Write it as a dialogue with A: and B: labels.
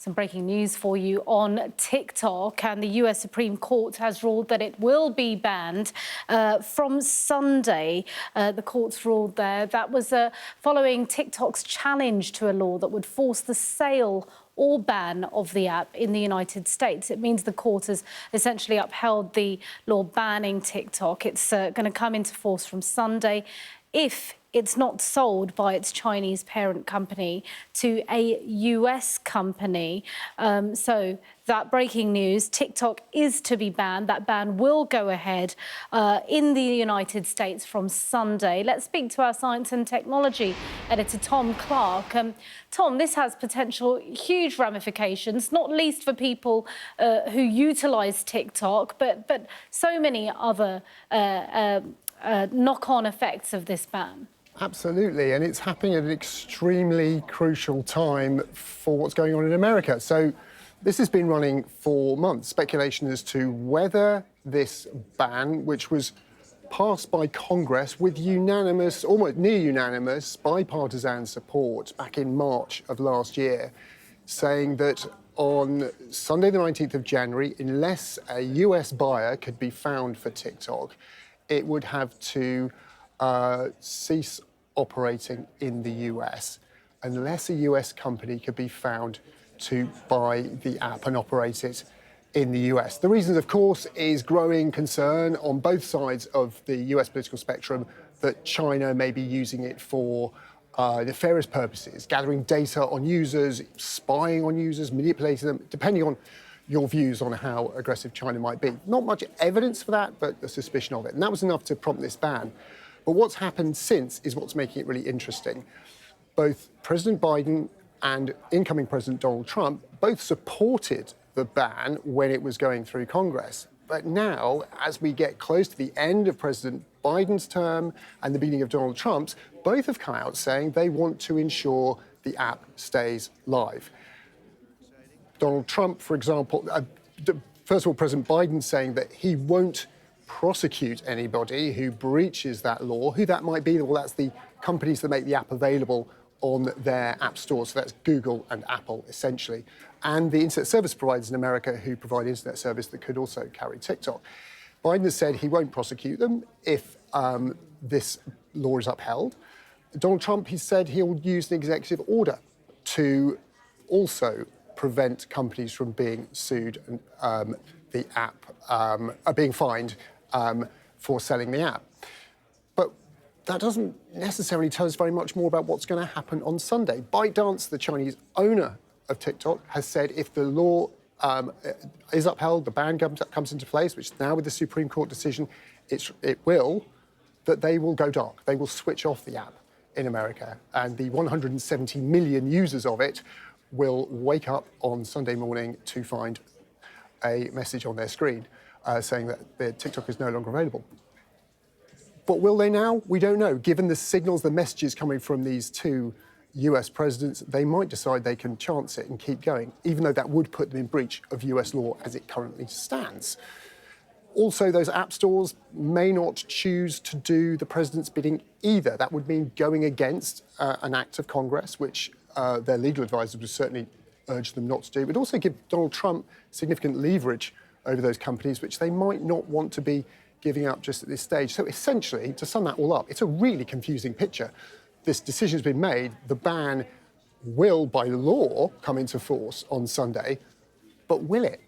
A: Some breaking news for you on TikTok, and the US Supreme Court has ruled that it will be banned from Sunday. The court's ruled there. That was following TikTok's challenge to a law that would force the sale or ban of the app in the United States. It means the court has essentially upheld the law banning TikTok. It's going to come into force from Sunday if it's not sold by its Chinese parent company to a US company. So that breaking news, TikTok is to be banned. That ban will go ahead in the United States from Sunday. Let's speak to our science and technology editor, Tom Clark. Tom, this has potential huge ramifications, not least for people who utilise TikTok, but so many other knock-on effects of this ban.
B: Absolutely, and it's happening at an extremely crucial time for what's going on in America. So this has been running for months, speculation as to whether this ban, which was passed by Congress with unanimous, almost near unanimous, bipartisan support back in March of last year, saying that on Sunday the 19th of January, unless a US buyer could be found for TikTok, it would have to cease operating in the US unless a US company could be found to buy the app and operate it in the US. The reason, of course, is growing concern on both sides of the US political spectrum that China may be using it for nefarious purposes, gathering data on users, spying on users, manipulating them, depending on your views on how aggressive China might be. Not much evidence for that, but a suspicion of it. And that was enough to prompt this ban. But what's happened since is what's making it really interesting. Both President Biden and incoming President Donald Trump both supported the ban when it was going through Congress. But now, as we get close to the end of President Biden's term and the beginning of Donald Trump's, both have come out saying they want to ensure the app stays live. Donald Trump, for example, first of all, President Biden saying that he won't prosecute anybody who breaches that law. Who that might be, well, that's the companies that make the app available on their app stores. So that's Google and Apple, essentially. And the internet service providers in America who provide internet service that could also carry TikTok. Biden has said he won't prosecute them if this law is upheld. Donald Trump, he said he'll use an executive order to also prevent companies from being sued and the app being fined for selling the app. But that doesn't necessarily tell us very much more about what's going to happen on Sunday. ByteDance, the Chinese owner of TikTok, has said if the law is upheld, the ban comes into place, which now with the Supreme Court decision, it will, that they will go dark. They will switch off the app in America, and the 170 million users of it will wake up on Sunday morning to find a message on their screen saying that their TikTok is no longer available. But will they now? We don't know. Given the signals, the messages coming from these two US presidents, they might decide they can chance it and keep going, even though that would put them in breach of US law as it currently stands. Also, those app stores may not choose to do the president's bidding either. That would mean going against an act of Congress, which their legal advisors would certainly urge them not to do. It would also give Donald Trump significant leverage over those companies, which they might not want to be giving up just at this stage. So essentially, to sum that all up, it's a really confusing picture. This decision has been made. The ban will, by law, come into force on Sunday, but will it?